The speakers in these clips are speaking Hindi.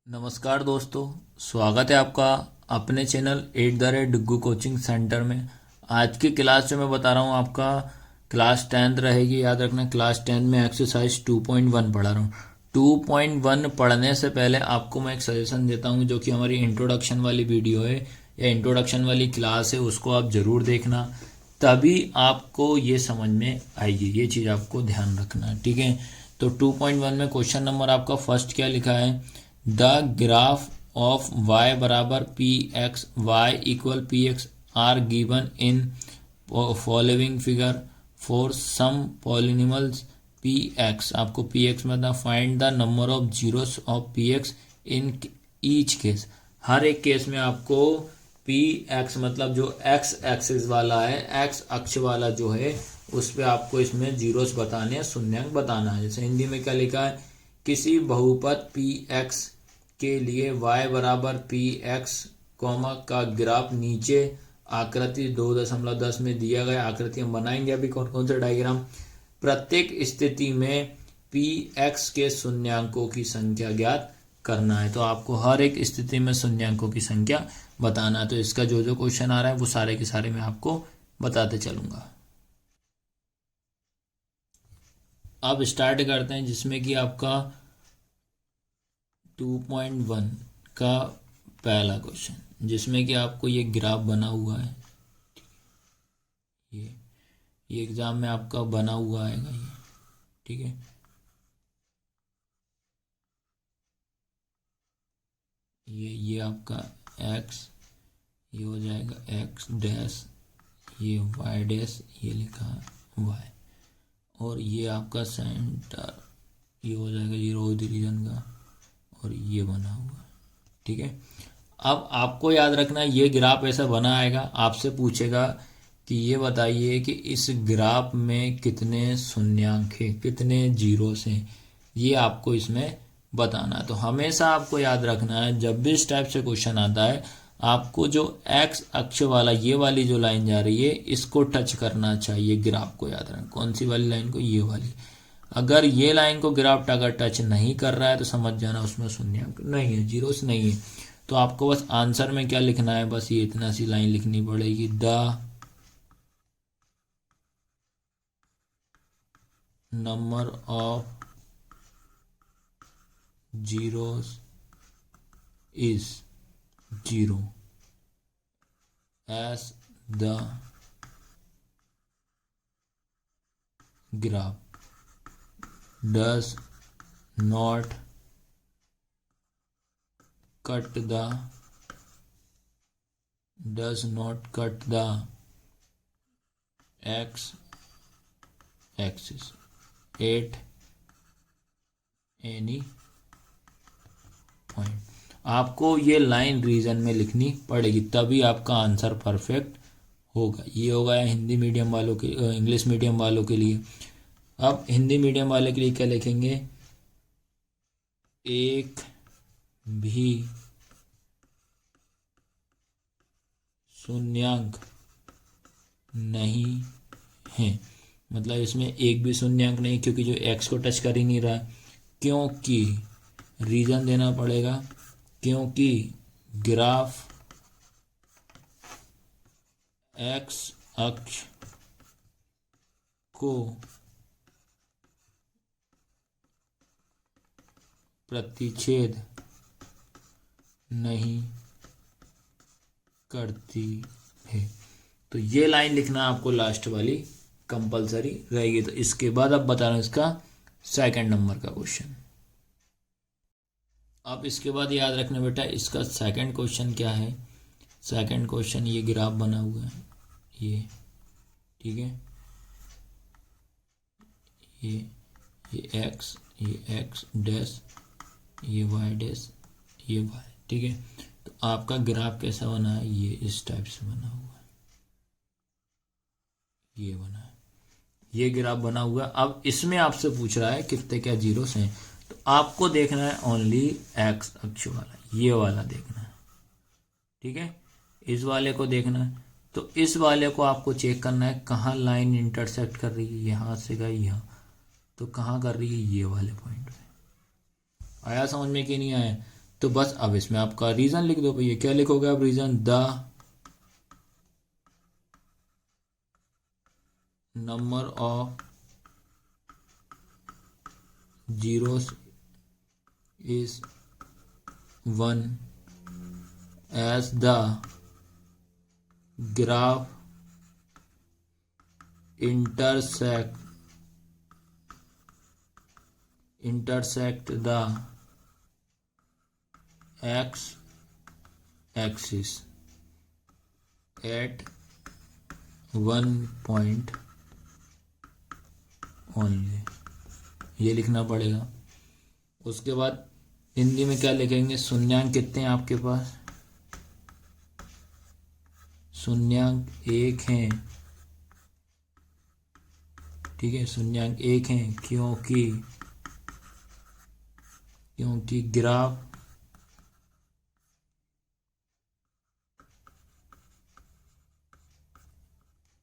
नमस्कार दोस्तों, स्वागत है आपका अपने चैनल @डिग्गू कोचिंग सेंटर में। आज की क्लास जो मैं बता रहा हूँ आपका क्लास 10th रहेगी। याद रखना, क्लास 10 में एक्सरसाइज 2.1 पढ़ा रहा हूँ। 2.1 पढ़ने से पहले आपको मैं एक सजेशन देता हूँ, जो कि हमारी इंट्रोडक्शन वाली वीडियो है या इंट्रोडक्शन वाली क्लास है, उसको आप ज़रूर देखना, तभी आपको ये समझ में आएगी। ये चीज़ आपको ध्यान रखना है, ठीक है। तो 2.1 में क्वेश्चन नंबर आपका फर्स्ट क्या लिखा है, द ग्राफ ऑफ y बराबर P X Y equal P X are given in following figure for some polynomials P X. आपको पी एक्स में find the number of zeros of P X in each case. हर एक केस में आपको पी एक्स मतलब जो एक्स एक्सिस वाला है, एक्स अक्ष वाला जो है, उस पर आपको इसमें जीरोस बताने हैं, शून्यांक बताना है। जैसे हिंदी में क्या लिखा है, किसी बहुपद पी एक्स के लिए y बराबर पी एक्स कॉमा का ग्राफ नीचे आकृति 2.10 में दिया गया। आकृति हम बनाएंगे अभी कौन कौन से डायग्राम। प्रत्येक स्थिति में पी एक्स के शून्यांकों की संख्या ज्ञात करना है। तो आपको हर एक स्थिति में शून्यांकों की संख्या बताना है। तो इसका जो जो क्वेश्चन आ रहा है वो सारे के सारे मैं आपको बताते चलूंगा। अब स्टार्ट करते हैं, जिसमें कि आपका 2.1 का पहला क्वेश्चन, जिसमें कि आपको ये ग्राफ बना हुआ है। ये एग्जाम में आपका बना हुआ आएगा ये, ठीक है। ये आपका x, ये हो जाएगा x डैश, ये y डैश, ये लिखा है y, और ये आपका सेंटर, ये हो जाएगा जीरो डिवीजन का, और ये बना हुआ है, ठीक है। अब आपको याद रखना, ये ग्राफ ऐसा बना आएगा, आपसे पूछेगा कि ये बताइए कि इस ग्राफ में कितने शून्यांक हैं, कितने जीरोस हैं, ये आपको इसमें बताना है। तो हमेशा आपको याद रखना है, जब भी इस टाइप से क्वेश्चन आता है, आपको जो एक्स अक्ष वाला ये वाली जो लाइन जा रही है, इसको टच करना चाहिए। ग्राफ को याद रखना, कौन सी वाली लाइन को, ये वाली। अगर ये लाइन को ग्राफ अगर टच नहीं कर रहा है तो समझ जाना उसमें शून्यांक नहीं है, जीरोस नहीं है। तो आपको बस आंसर में क्या लिखना है, बस ये इतना सी लाइन लिखनी पड़ेगी, the number of zeros is zero as the graph does not cut the x axis at any point। आपको ये लाइन रीजन में लिखनी पड़ेगी, तभी आपका आंसर परफेक्ट होगा। ये होगा हिंदी मीडियम वालों के, इंग्लिश मीडियम वालों के लिए। अब हिंदी मीडियम वाले के लिए क्या लिखेंगे, एक भी शून्यांक नहीं है, मतलब इसमें एक भी शून्यांक नहीं, क्योंकि जो एक्स को टच कर ही नहीं रहा, क्योंकि रीजन देना पड़ेगा, क्योंकि ग्राफ एक्स अक्ष को प्रतिच्छेद नहीं करती है। तो ये लाइन लिखना आपको लास्ट वाली कंपलसरी रहेगी। तो इसके बाद अब बता रहा हूं इसका सेकंड नंबर का क्वेश्चन। अब इसके बाद याद रखना बेटा, इसका सेकंड क्वेश्चन क्या है। सेकंड क्वेश्चन ये ग्राफ बना हुआ है, ये, ठीक है। ये एक्स डैश, ये वाई डैश, ये वाई, ठीक है। तो आपका ग्राफ कैसा बना है, ये इस टाइप से बना हुआ है, ये बना है, ये ग्राफ बना हुआ है। अब इसमें आपसे पूछ रहा है कितने क्या जीरोस हैं, तो आपको देखना है ओनली एक्स अक्ष वाला, ये वाला देखना है, ठीक है। इस वाले को देखना है, तो इस वाले को आपको चेक करना है कहाँ लाइन इंटरसेक्ट कर रही है, यहाँ से गई यहाँ, तो कहाँ कर रही है, ये वाले पॉइंट पे। आया समझ में कि नहीं आया। तो बस अब इसमें आपका रीजन लिख दो भैया। क्या लिखोगे आप reason? The number of zeros is 1 as the graph intersect the x axis at one point only। ये लिखना पड़ेगा। उसके बाद हिंदी में क्या लिखेंगे? शून्यांक कितने हैं आपके पास? शून्यांक एक हैं, ठीक है, शून्यांक एक हैं क्योंकि ग्राफ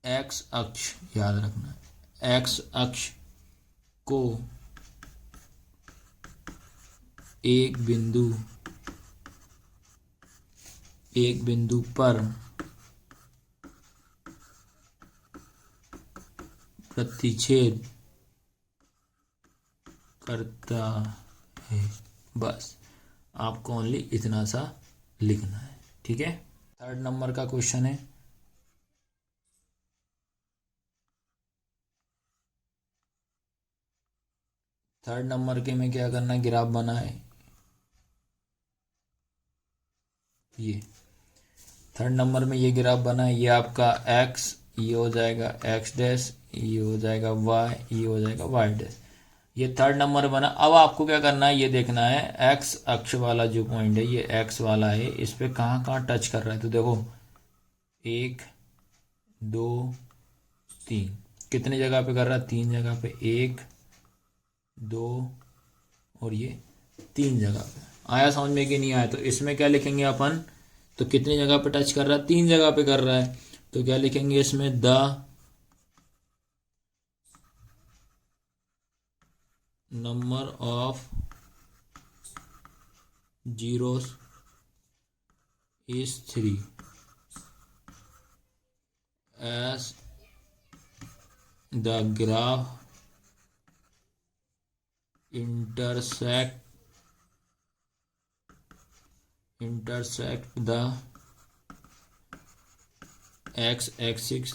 एक्स अक्ष, याद रखना, एक्स अक्ष को एक बिंदु पर प्रतिच्छेद करता है। बस आपको ओनली इतना सा लिखना है, ठीक है। थर्ड नंबर का क्वेश्चन है, थर्ड नंबर के में क्या करना है? ग्राफ बना है ये, थर्ड नंबर में ये ग्राफ बना है। ये आपका एक्स, ये हो जाएगा एक्स डैश, ये हो जाएगा वाई, ये हो जाएगा वाई डैश। ये थर्ड नंबर बना। अब आपको क्या करना है? ये देखना है एक्स अक्ष वाला जो पॉइंट है, ये एक्स वाला है, इस पे कहाँ कहाँ टच कर रहा है। तो देखो 1 2 3, कितने जगह पे कर रहा है? 3 जगह पे, 1 2 और ये 3 जगह पे। आया समझ में कि नहीं आया? तो इसमें क्या लिखेंगे अपन? तो कितनी जगह पे टच कर रहा है? 3 जगह पे कर रहा है। तो क्या लिखेंगे इसमें? The number of zeros is 3 as the graph intersect the x axis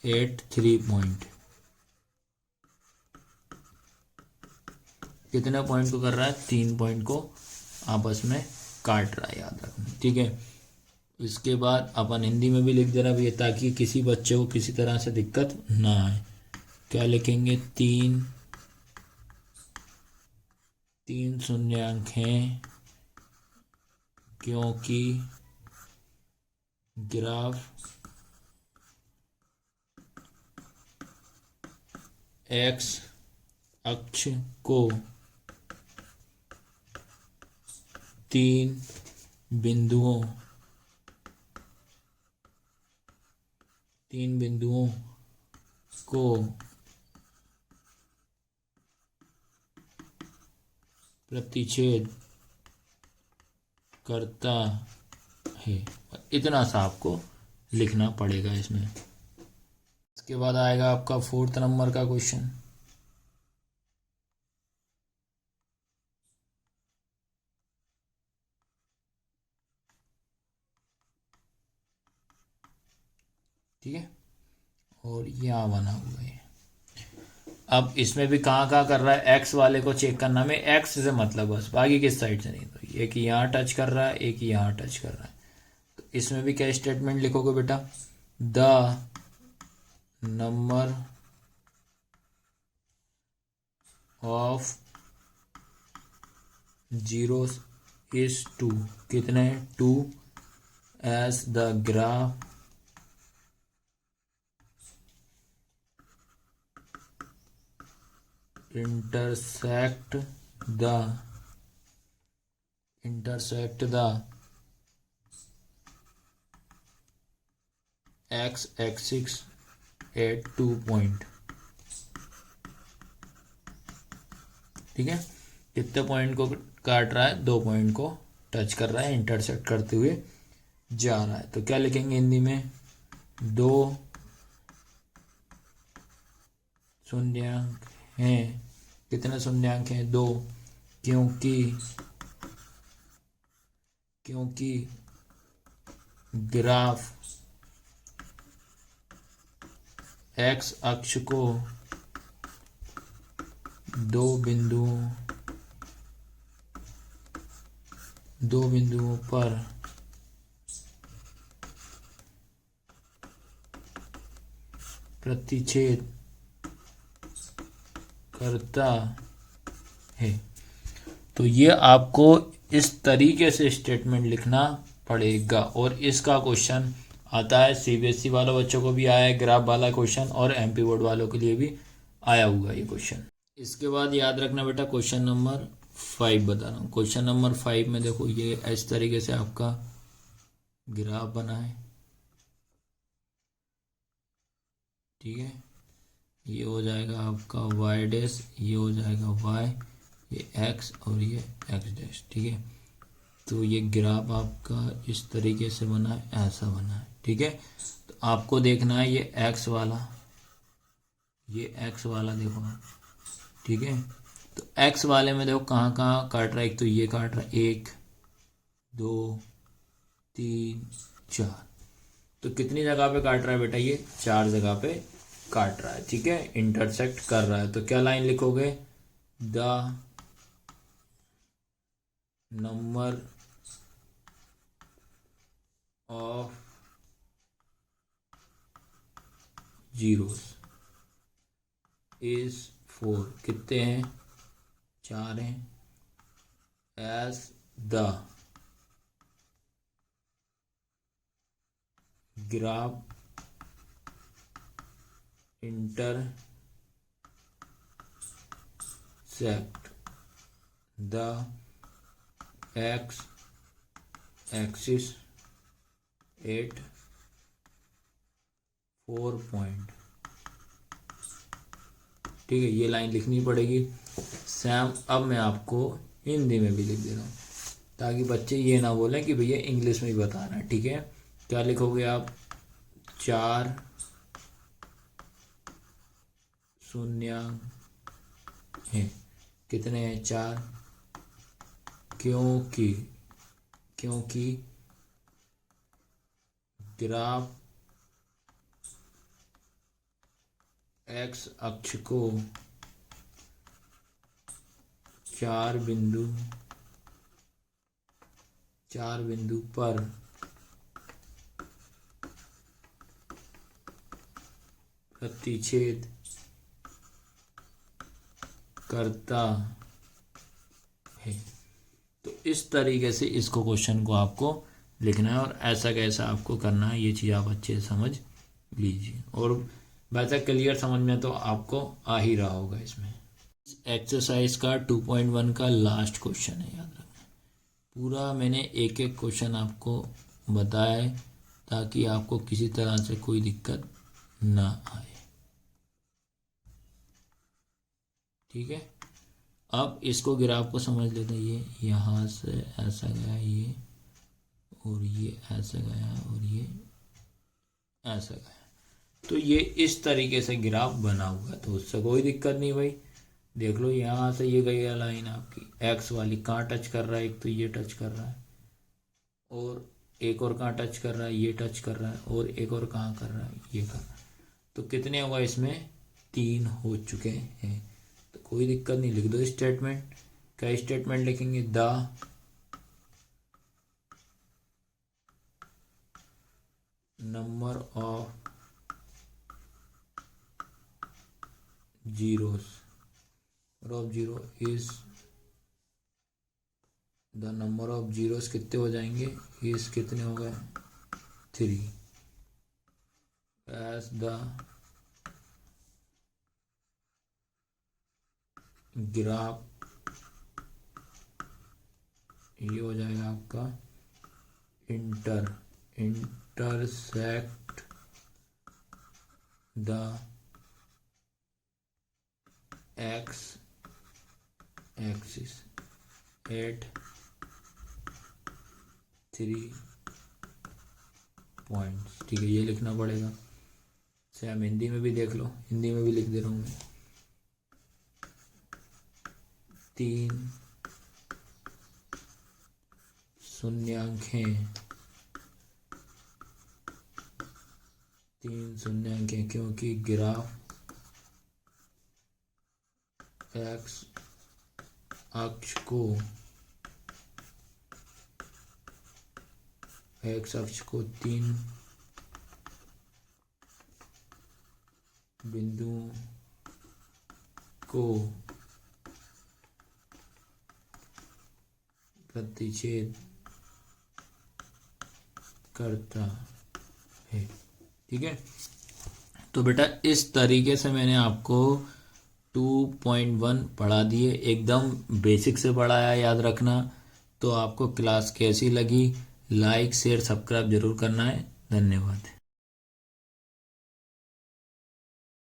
at 3 point। कितने पॉइंट को कर रहा है? 3 पॉइंट को आपस में काट रहा है, याद रखना, ठीक है। इसके बाद अपन हिंदी में भी लिख दे रहा भैया, ताकि किसी बच्चे को किसी तरह से दिक्कत ना आए। क्या लिखेंगे? 3 शून्यांक हैं क्योंकि ग्राफ एक्स अक्ष को 3 बिंदुओं को प्रतिच्छेद करता है। इतना सा आपको लिखना पड़ेगा इसमें। इसके बाद आएगा आपका फोर्थ नंबर का क्वेश्चन। ठीक है, और यहाँ बना हुआ है। अब इसमें भी कहाँ कहाँ कर रहा है? एक्स वाले को चेक करना, हमें एक्स से मतलब बस, बाकी किस साइड से नहीं। तो एक यहाँ टच कर रहा है, एक यहाँ टच कर रहा है। तो इसमें भी क्या स्टेटमेंट लिखोगे बेटा? The number of zeros is 2, कितने? 2 as the graph intersect the x axis at 2 point। ठीक है, कितने पॉइंट को काट रहा है? 2 पॉइंट को टच कर रहा है, इंटरसेक्ट करते हुए जा रहा है। तो क्या लिखेंगे हिंदी में, दो शून्यांक हैं। कितने शून्यांक हैं, दो, क्योंकि ग्राफ एक्स अक्ष को दो बिंदुओं पर प्रतिच्छेद करता है। तो ये आपको इस तरीके से स्टेटमेंट लिखना पड़ेगा, और इसका क्वेश्चन आता है सीबीएसई वालों बच्चों को भी आया है ग्राफ वाला क्वेश्चन, और एमपी बोर्ड वालों के लिए भी आया हुआ ये क्वेश्चन। इसके बाद याद रखना बेटा क्वेश्चन नंबर 5 बता रहा हूँ। क्वेश्चन नंबर 5 में देखो ये इस तरीके से आपका ग्राफ बना है, ठीक है। ये हो जाएगा आपका वाई डैश, ये हो जाएगा वाई, ये एक्स और ये एक्स डैश, ठीक है। तो ये ग्राफ आपका इस तरीके से बना है, ऐसा बना है, ठीक है। तो आपको देखना है ये एक्स वाला, ये एक्स वाला देखो आप, ठीक है। तो एक्स वाले में देखो कहाँ कहाँ काट रहा है, एक तो ये काट रहा है, 1 2 3 4, तो कितनी जगह पे काट रहा है बेटा, ये 4 जगह पे काट रहा है, ठीक है, इंटरसेक्ट कर रहा है। तो क्या लाइन लिखोगे, the number of zeros is 4, कितने हैं, 4 हैं, as the graph intersect the x axis at 4 point, ठीक है। ये लाइन लिखनी पड़ेगी। सैम अब मैं आपको हिंदी में भी लिख दे रहा हूँ, ताकि बच्चे ये ना बोलें कि भैया इंग्लिश में ही बता रहे हैं, ठीक है। क्या लिखोगे आप, 4 शून्यांक हैं, कितने हैं, 4, क्योंकि ग्राफ एक्स अक्ष को 4 बिंदु पर प्रतिच्छेद करता है। तो इस तरीके से इसको क्वेश्चन को आपको लिखना है, और ऐसा कैसा आपको करना है ये चीज़ आप अच्छे से समझ लीजिए। और वैसा क्लियर समझ में तो आपको आ ही रहा होगा। इसमें एक्सरसाइज का 2.1 का लास्ट क्वेश्चन है, याद रखना। पूरा मैंने एक एक क्वेश्चन आपको बताया है ताकि आपको किसी तरह से कोई दिक्कत ना आए, ठीक है। अब इसको ग्राफ को समझ लेते हैं। ये यहाँ से ऐसा गया, ये और ये ऐसा गया और ये ऐसा गया, तो ये इस तरीके से ग्राफ बना हुआ है। तो उससे कोई दिक्कत नहीं भाई, देख लो यहाँ से ये गई लाइन आपकी एक्स वाली, कहाँ टच कर रहा है, एक तो ये टच कर रहा है, और एक और कहाँ टच कर रहा है, ये टच कर रहा है, और एक और कहाँ कर रहा है, ये कर रहा है। तो कितने होगा इसमें, 3 हो चुके हैं। तो कोई दिक्कत नहीं, लिख दो स्टेटमेंट। क्या स्टेटमेंट लिखेंगे, the number of zeros is, the number of zeros कितने हो जाएंगे, इस कितने हो गए, 3, एज द ग्राफ, ये हो जाएगा आपका intersect the x axis at 3 points. ठीक है, ये लिखना पड़ेगा। सेम हिंदी में भी देख लो, हिंदी में भी लिख दे रहा हूँ मैं। 3 शून्यांकें, 3 शून्यांकें, क्योंकि ग्राफ एक्स अक्ष को 3 बिंदुओं को प्रतिच्छेद करता है। ठीक है, तो बेटा इस तरीके से मैंने आपको 2.1 पढ़ा दिए, एकदम बेसिक से पढ़ाया, याद रखना। तो आपको क्लास कैसी लगी, लाइक शेयर सब्सक्राइब जरूर करना है। धन्यवाद।